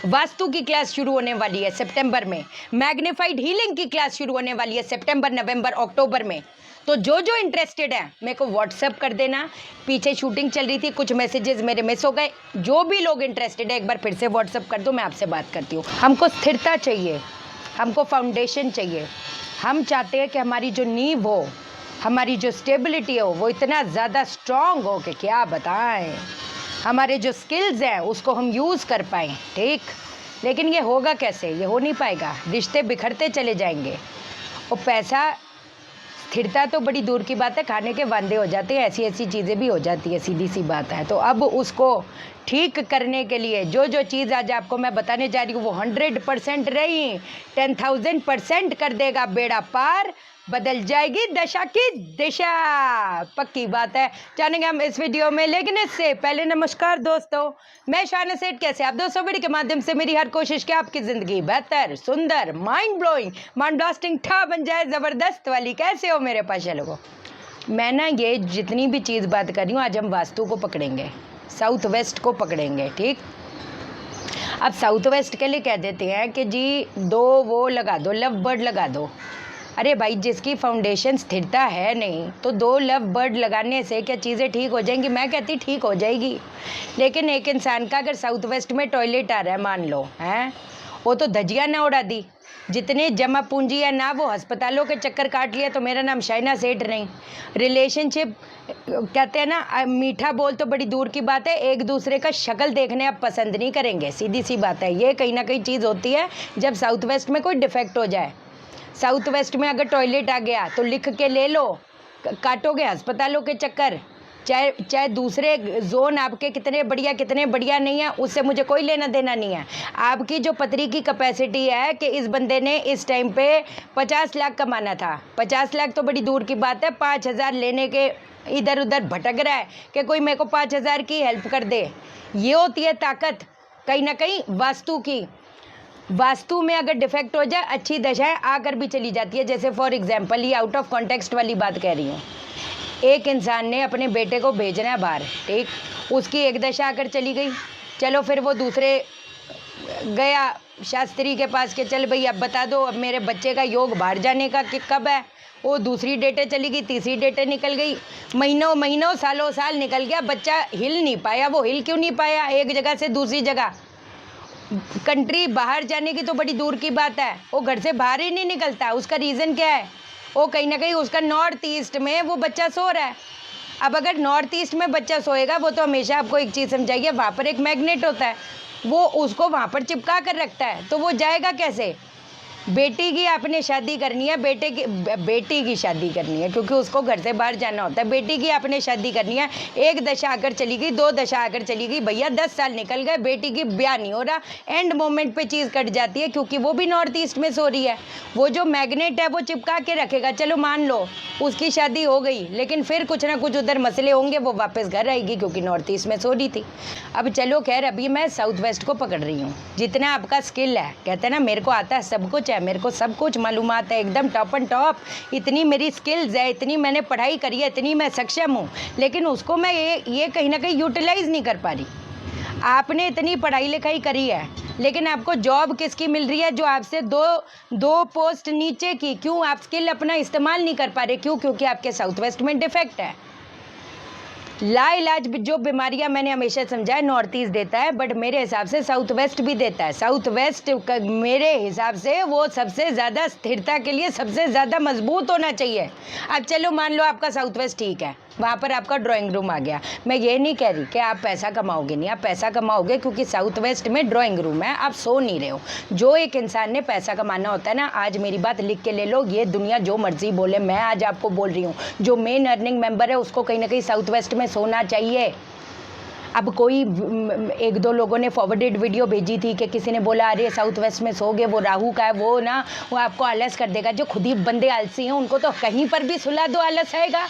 वास्तु की क्लास शुरू होने वाली है सितंबर में, मैग्नीफाइड हीलिंग की क्लास शुरू होने वाली है सितंबर, नवंबर, अक्टूबर में। तो जो जो इंटरेस्टेड है मेरे को व्हाट्सएप कर देना। पीछे शूटिंग चल रही थी, कुछ मैसेजेस मेरे मिस हो गए। जो भी लोग इंटरेस्टेड है एक बार फिर से व्हाट्सएप कर दो, मैं आपसे बात करती हूँ। हमको स्थिरता चाहिए, हमको फाउंडेशन चाहिए। हम चाहते हैं कि हमारी जो नींव हो, हमारी जो स्टेबिलिटी हो वो इतना ज़्यादा स्ट्रांग हो कि क्या बताएं। हमारे जो स्किल्स हैं उसको हम यूज़ कर पाएँ, ठीक। लेकिन ये होगा कैसे? ये हो नहीं पाएगा, रिश्ते बिखरते चले जाएंगे। और पैसा, स्थिरता तो बड़ी दूर की बात है, खाने के वांदे हो जाते हैं, ऐसी ऐसी चीज़ें भी हो जाती है, सीधी सी बात है। तो अब उसको ठीक करने के लिए जो जो चीज़ आज आपको मैं बताने जा रही हूँ वो 100% रही 10,000% कर देगा बेड़ा पार, बदल जाएगी दशा की दिशा, पक्की बात है। जानेंगे हम इस वीडियो में, लेकिन इससे पहले नमस्कार दोस्तों, मैं शाहना सेठ। कैसे आप दोस्तों? वीडियो के माध्यम से मेरी हर कोशिश कि आपकी ज़िंदगी बेहतर, सुंदर, माइंड ब्लोइंग, माइंड ब्लास्टिंग ठा बन जाए, ज़बरदस्त वाली। कैसे हो मेरे पास लोगों? मैं ना ये जितनी भी चीज़ बात कर रही हूँ, आज हम वास्तु को पकड़ेंगे, साउथ वेस्ट को पकड़ेंगे, ठीक। अब साउथ वेस्ट के लिए कह देते हैं कि जी दो वो लगा दो, लव बर्ड लगा दो। अरे भाई, जिसकी फाउंडेशन स्थिरता है नहीं तो दो लव बर्ड लगाने से क्या चीज़ें ठीक हो जाएंगी? मैं कहती ठीक हो जाएगी। लेकिन एक इंसान का अगर साउथ वेस्ट में टॉयलेट आ रहा है, मान लो हैं, वो तो धजिया ना उड़ा दी, जितने जमा पूंजी है ना वो अस्पतालों के चक्कर काट लिया। तो मेरा नाम शाइना सेठ नहीं। रिलेशनशिप कहते हैं ना, मीठा बोल तो बड़ी दूर की बात है, एक दूसरे का शक्ल देखने आप पसंद नहीं करेंगे, सीधी सी बात है। ये कहीं ना कहीं चीज़ होती है जब साउथ वेस्ट में कोई डिफेक्ट हो जाए। साउथ वेस्ट में अगर टॉयलेट आ गया तो लिख के ले लो, काटोगे अस्पतालों के चक्कर। चाहे दूसरे जोन आपके कितने बढ़िया नहीं है, उससे मुझे कोई लेना देना नहीं है। आपकी जो पथरी की कैपेसिटी है कि इस बंदे ने इस टाइम पे 50 लाख कमाना था, 50 लाख तो बड़ी दूर की बात है, 5,000 लेने के इधर उधर भटक रहा है कि कोई मेरे को 5,000 की हेल्प कर दे। ये होती है ताकत कहीं ना कहीं वास्तु की। वास्तु में अगर डिफेक्ट हो जाए, अच्छी दशाएं आकर भी चली जाती है। जैसे फॉर एग्जांपल, ये आउट ऑफ कॉन्टेक्स्ट वाली बात कह रही हूँ। एक इंसान ने अपने बेटे को भेजना है बाहर, ठीक, उसकी एक दशा आकर चली गई। चलो फिर वो दूसरे गया शास्त्री के पास के, चल भाई अब बता दो, अब मेरे बच्चे का योग बाहर जाने का कि कब है। वो दूसरी डेटें चली गई, तीसरी डेटें निकल गई, महीनों सालों साल निकल गया, बच्चा हिल नहीं पाया। वो हिल क्यों नहीं पाया? एक जगह से दूसरी जगह, कंट्री बाहर जाने की तो बड़ी दूर की बात है, वो घर से बाहर ही नहीं निकलता। उसका रीज़न क्या है? वो कहीं ना कहीं उसका नॉर्थ ईस्ट में वो बच्चा सो रहा है। अब अगर नॉर्थ ईस्ट में बच्चा सोएगा, वो तो हमेशा आपको एक चीज़ समझाइए, वहाँ पर एक मैग्नेट होता है, वो उसको वहाँ पर चिपका कर रखता है। तो वो जाएगा कैसे? बेटी की आपने शादी करनी है, बेटी की शादी करनी है, क्योंकि उसको घर से बाहर जाना होता है। बेटी की आपने शादी करनी है, एक दशा आकर चली गई, दो दशा आकर चली गई, भैया 10 साल निकल गए, बेटी की ब्याह नहीं हो रहा। एंड मोमेंट पे चीज़ कट जाती है, क्योंकि वो भी नॉर्थ ईस्ट में सो रही है। वो जो मैग्नेट है वो चिपका के रखेगा। चलो मान लो उसकी शादी हो गई, लेकिन फिर कुछ ना कुछ उधर मसले होंगे, वो वापस घर आएगी क्योंकि नॉर्थ ईस्ट में सो रही थी। अब चलो खैर, अभी मैं साउथ वेस्ट को पकड़ रही हूँ। जितना आपका स्किल है, कहते हैं ना मेरे को आता है सब कुछ है, मेरे को सब कुछ मालूमात है, एकदम टॉप एंड टॉप, इतनी मेरी स्किल्स है, इतनी मैंने पढ़ाई करी है, इतनी मैं सक्षम हूँ, लेकिन उसको मैं ये कहीं ना कहीं यूटिलाइज नहीं कर पा रही। आपने इतनी पढ़ाई लिखाई करी है, लेकिन आपको जॉब किसकी मिल रही है? जो आपसे दो पोस्ट नीचे की। क्यों? आप स्किल अपना इस्तेमाल नहीं कर पा रहे। क्यों? क्योंकि आपके साउथ वेस्ट में डिफेक्ट है। लाइलाज जो बीमारियां मैंने हमेशा समझा है नॉर्थ ईस्ट देता है, बट मेरे हिसाब से साउथ वेस्ट भी देता है। साउथ वेस्ट मेरे हिसाब से वो सबसे ज़्यादा स्थिरता के लिए सबसे ज़्यादा मजबूत होना चाहिए। अब चलो मान लो आपका साउथ वेस्ट ठीक है, वहाँ पर आपका ड्राइंग रूम आ गया। मैं ये नहीं कह रही कि आप पैसा कमाओगे नहीं, आप पैसा कमाओगे, क्योंकि साउथ वेस्ट में ड्राइंग रूम है, आप सो नहीं रहे हो। जो एक इंसान ने पैसा कमाना होता है ना, आज मेरी बात लिख के ले लो, ये दुनिया जो मर्जी बोले, मैं आज आपको बोल रही हूँ, जो मेन अर्निंग मेंबर है उसको कहीं ना कहीं साउथ वेस्ट में सोना चाहिए। अब कोई एक दो लोगों ने फॉरवर्डेड वीडियो भेजी थी कि किसी ने बोला अरे साउथ वेस्ट में सोगे, वो राहु का है, वो ना वो आपको आलस कर देगा। जो खुद ही बंदे आलसी हैं उनको तो कहीं पर भी सुला दो आलस आएगा।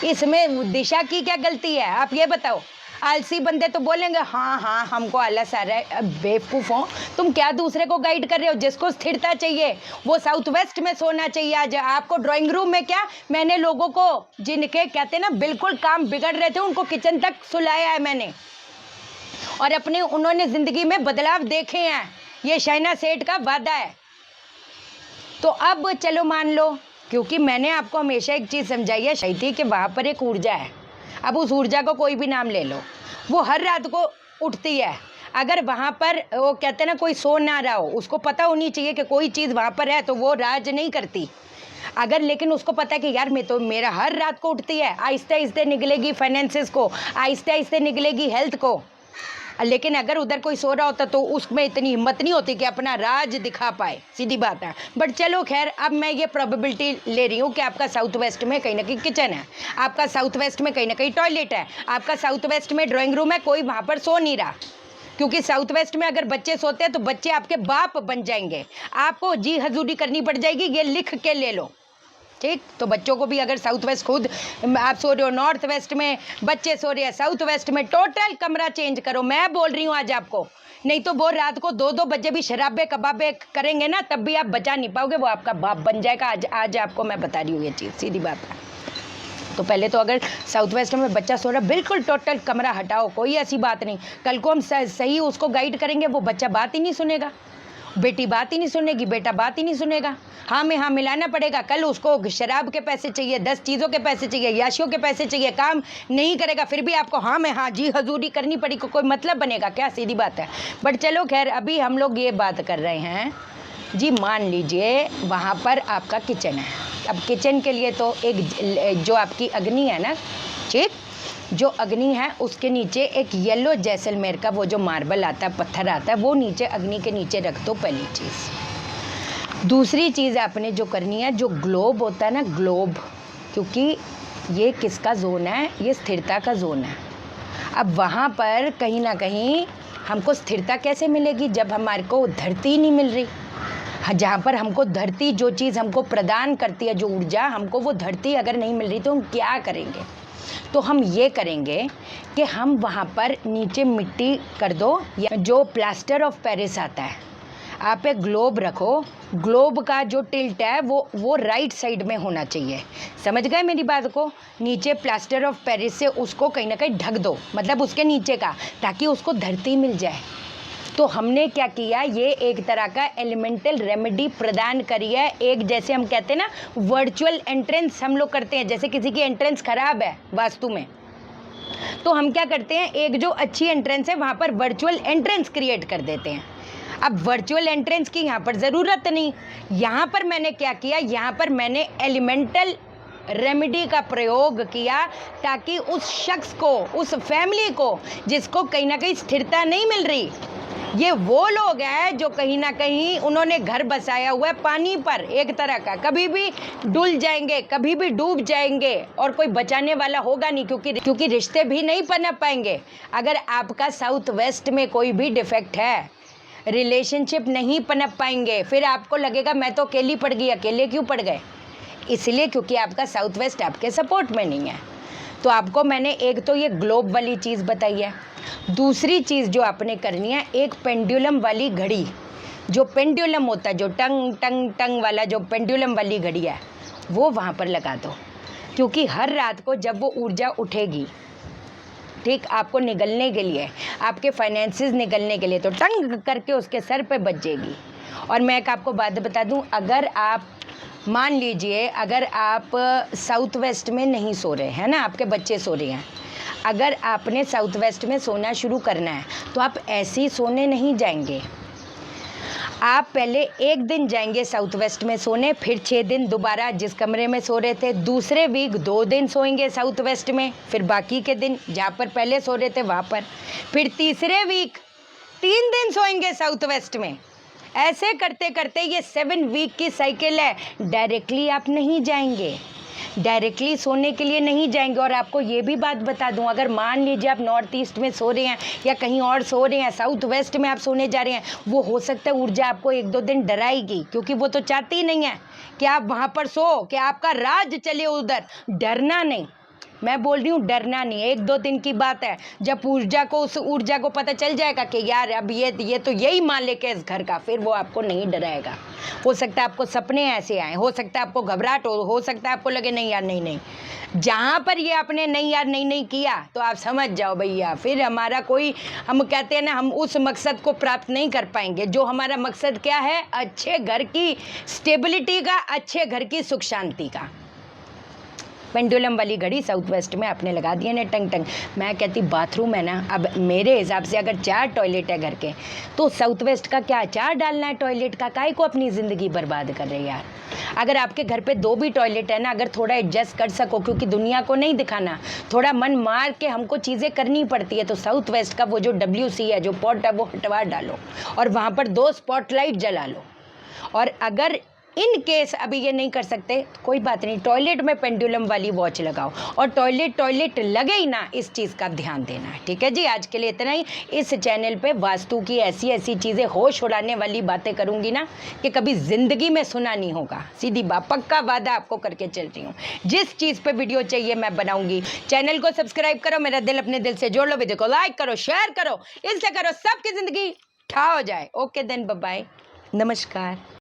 इसमें दिशा की क्या गलती है? आप ये बताओ। आलसी बंदे तो बोलेंगे हाँ हमको आलस आ रहा है। बेवकूफ़ हो तुम, क्या दूसरे को गाइड कर रहे हो? जिसको स्थिरता चाहिए वो साउथ वेस्ट में सोना चाहिए। आज आपको ड्राइंग रूम में क्या, मैंने लोगों को जिनके कहते हैं ना बिल्कुल काम बिगड़ रहे थे उनको किचन तक सुलाया है मैंने। और अपने उन्होंने ज़िंदगी में बदलाव देखे हैं। ये शहनाज सेठ का वादा है। तो अब चलो मान लो, क्योंकि मैंने आपको हमेशा एक चीज़ समझाई है शैती कि वहाँ पर एक ऊर्जा है। अब उस ऊर्जा को कोई भी नाम ले लो, वो हर रात को उठती है। अगर वहाँ पर वो कहते हैं ना, कोई सो ना रहा हो, उसको पता होनी चाहिए कि कोई चीज़ वहाँ पर है, तो वो राज नहीं करती। अगर लेकिन उसको पता है कि यार मैं तो मेरा हर रात को उठती है, आहिस्ते आहिस्ते निकलेगी फाइनेंसेस को, आहिस्ते आहिस्ते निकलेगी हेल्थ को। लेकिन अगर उधर कोई सो रहा होता तो उसमें इतनी हिम्मत नहीं होती कि अपना राज दिखा पाए, सीधी बात है। बट चलो खैर, अब मैं ये प्रोबेबिलिटी ले रही हूँ कि आपका साउथ वेस्ट में कहीं ना कहीं किचन है, आपका साउथ वेस्ट में कहीं ना कहीं टॉयलेट है, आपका साउथ वेस्ट में ड्राइंग रूम है, कोई वहाँ पर सो नहीं रहा। क्योंकि साउथ वेस्ट में अगर बच्चे सोते हैं तो बच्चे आपके बाप बन जाएंगे, आपको जी हजूरी करनी पड़ जाएगी, ये लिख के ले लो, ठीक। तो बच्चों को भी अगर साउथ वेस्ट, खुद आप सो रहे हो नॉर्थ वेस्ट में, बच्चे सो रहे हैं साउथ वेस्ट में, टोटल कमरा चेंज करो। मैं बोल रही हूँ आज आपको, नहीं तो वो रात को 2-2 बजे भी शराबे कबाबे करेंगे ना, तब भी आप बचा नहीं पाओगे, वो आपका बाप बन जाएगा। आज आपको मैं बता रही हूँ ये चीज़, सीधी बात है। तो पहले तो अगर साउथ वेस्ट में बच्चा सो रहा है, बिल्कुल टोटल कमरा हटाओ, कोई ऐसी बात नहीं। कल को हम सही उसको गाइड करेंगे, वो बच्चा बात ही नहीं सुनेगा, बेटी बात ही नहीं सुनेगी, बेटा बात ही नहीं सुनेगा। हाँ में हाँ मिलाना पड़ेगा। कल उसको शराब के पैसे चाहिए, 10 चीज़ों के पैसे चाहिए, याशियों के पैसे चाहिए, काम नहीं करेगा, फिर भी आपको हाँ में हाँ जी हजूरी करनी पड़ी, कोई मतलब बनेगा क्या? सीधी बात है। बट चलो खैर, अभी हम लोग ये बात कर रहे हैं जी, मान लीजिए वहाँ पर आपका किचन है। अब किचन के लिए तो एक जो आपकी अग्नि है ना, ठीक, जो अग्नि है उसके नीचे एक येलो जैसलमेर का वो जो मार्बल आता है, पत्थर आता है, वो नीचे अग्नि के नीचे रख दो, पहली चीज़। दूसरी चीज़ आपने जो करनी है, जो ग्लोब होता है ना, ग्लोब, क्योंकि ये किसका जोन है? ये स्थिरता का जोन है। अब वहाँ पर कहीं ना कहीं हमको स्थिरता कैसे मिलेगी जब हमारे को धरती नहीं मिल रही? जहाँ पर हमको धरती, जो चीज़ हमको प्रदान करती है, जो ऊर्जा हमको, वो धरती अगर नहीं मिल रही तो हम क्या करेंगे? तो हम ये करेंगे कि हम वहाँ पर नीचे मिट्टी कर दो, या जो प्लास्टर ऑफ पेरिस आता है, आप एक ग्लोब रखो। ग्लोब का जो टिल्ट है वो राइट साइड में होना चाहिए। समझ गए मेरी बात को? नीचे प्लास्टर ऑफ पेरिस से उसको कहीं ना कहीं ढक दो, मतलब उसके नीचे का, ताकि उसको धरती मिल जाए। तो हमने क्या किया, ये एक तरह का एलिमेंटल रेमेडी प्रदान करी है। एक जैसे हम कहते हैं ना वर्चुअल एंट्रेंस हम लोग करते हैं, जैसे किसी की एंट्रेंस खराब है वास्तु में, तो हम क्या करते हैं, एक जो अच्छी एंट्रेंस है वहाँ पर वर्चुअल एंट्रेंस क्रिएट कर देते हैं। अब वर्चुअल एंट्रेंस की यहाँ पर ज़रूरत नहीं। यहाँ पर मैंने क्या किया, यहाँ पर मैंने एलिमेंटल रेमेडी का प्रयोग किया, ताकि उस शख्स को, उस फैमिली को जिसको कहीं ना कहीं स्थिरता नहीं मिल रही, ये वो लोग हैं जो कहीं ना कहीं उन्होंने घर बसाया हुआ है पानी पर, एक तरह का, कभी भी डुल जाएंगे, कभी भी डूब जाएंगे, और कोई बचाने वाला होगा नहीं, क्योंकि रिश्ते भी नहीं पनप पाएंगे। अगर आपका साउथ वेस्ट में कोई भी डिफेक्ट है, रिलेशनशिप नहीं पनप पाएंगे, फिर आपको लगेगा मैं तो अकेली पड़ गई। अकेले क्यों पड़ गए? इसलिए क्योंकि आपका साउथ वेस्ट आपके सपोर्ट में नहीं है। तो आपको मैंने एक तो ये ग्लोब वाली चीज़ बताई है। दूसरी चीज़ जो आपने करनी है, एक पेंडुलम वाली घड़ी, जो पेंडुलम होता है, जो टंग टंग टंग वाला जो पेंडुलम वाली घड़ी है, वो वहाँ पर लगा दो। क्योंकि हर रात को जब वो ऊर्जा उठेगी, ठीक, आपको निगलने के लिए, आपके फाइनेंसेस निगलने के लिए, तो टंग करके उसके सर पे बच जाएगी। और मैं एक आपको बात बता दूं, अगर आप मान लीजिए, अगर आप साउथ वेस्ट में नहीं सो रहे हैं ना, आपके बच्चे सो रहे हैं, अगर आपने साउथ वेस्ट में सोना शुरू करना है तो आप ऐसे ही सोने नहीं जाएंगे। आप पहले एक दिन जाएंगे साउथ वेस्ट में सोने, फिर 6 दिन दोबारा जिस कमरे में सो रहे थे, दूसरे वीक 2 दिन सोएंगे साउथ वेस्ट में, फिर बाकी के दिन जहाँ पर पहले सो रहे थे वहाँ पर, फिर तीसरे वीक 3 दिन सोएंगे साउथ वेस्ट में। ऐसे करते करते ये 7 वीक की साइकिल है। डायरेक्टली आप नहीं जाएंगे, डायरेक्टली सोने के लिए नहीं जाएंगे। और आपको ये भी बात बता दूं, अगर मान लीजिए आप नॉर्थ ईस्ट में सो रहे हैं या कहीं और सो रहे हैं, साउथ वेस्ट में आप सोने जा रहे हैं, वो हो सकता है ऊर्जा आपको 1-2 दिन डराएगी, क्योंकि वो तो चाहती नहीं है कि आप वहाँ पर सो, कि आपका राज चले उधर। डरना नहीं, मैं बोल रही हूँ डरना नहीं है, 1-2 दिन की बात है। जब उस ऊर्जा को पता चल जाएगा कि यार अब ये तो यही मालिक है इस घर का, फिर वो आपको नहीं डराएगा। हो सकता है आपको सपने ऐसे आए, हो सकता है आपको घबराहट हो सकता है आपको लगे नहीं यार नहीं नहीं। जहाँ पर ये आपने नहीं यार नहीं नहीं किया तो आप समझ जाओ भैया, फिर हमारा कोई, हम कहते हैं ना, हम उस मकसद को प्राप्त नहीं कर पाएंगे। जो हमारा मकसद क्या है, अच्छे घर की स्टेबिलिटी का, अच्छे घर की सुख शांति का। पेंडुलम वाली घड़ी साउथ वेस्ट में आपने लगा दिया ने टंग टंग। मैं कहती बाथरूम है ना, अब मेरे हिसाब से अगर 4 टॉयलेट है घर के, तो साउथ वेस्ट का क्या 4 डालना है टॉयलेट का? काहे को अपनी ज़िंदगी बर्बाद कर रहे यार। अगर आपके घर पे 2 भी टॉयलेट है ना, अगर थोड़ा एडजस्ट कर सको, क्योंकि दुनिया को नहीं दिखाना, थोड़ा मन मार के हमको चीज़ें करनी पड़ती है, तो साउथ वेस्ट का वो जो WC है, जो पॉट है, वो हटवा डालो और वहाँ पर 2 स्पॉटलाइट जला लो। और अगर इन केस अभी ये नहीं कर सकते तो कोई बात नहीं, टॉयलेट में पेंडुलम वाली वॉच लगाओ, और टॉयलेट लगे ही ना, इस चीज़ का ध्यान देना है। ठीक है जी, आज के लिए इतना ही। इस चैनल पे वास्तु की ऐसी ऐसी चीज़ें, होश उड़ाने वाली बातें करूंगी ना कि कभी ज़िंदगी में सुना नहीं होगा। सीधी पक्का वादा आपको करके चल रही हूँ। जिस चीज़ पे वीडियो चाहिए मैं बनाऊंगी। चैनल को सब्सक्राइब करो, मेरा दिल अपने दिल से जोड़ लो, वीडियो को लाइक करो, शेयर करो, इससे करो सबकी ज़िंदगी ठा हो जाए। ओके देन, बाय बाय, नमस्कार।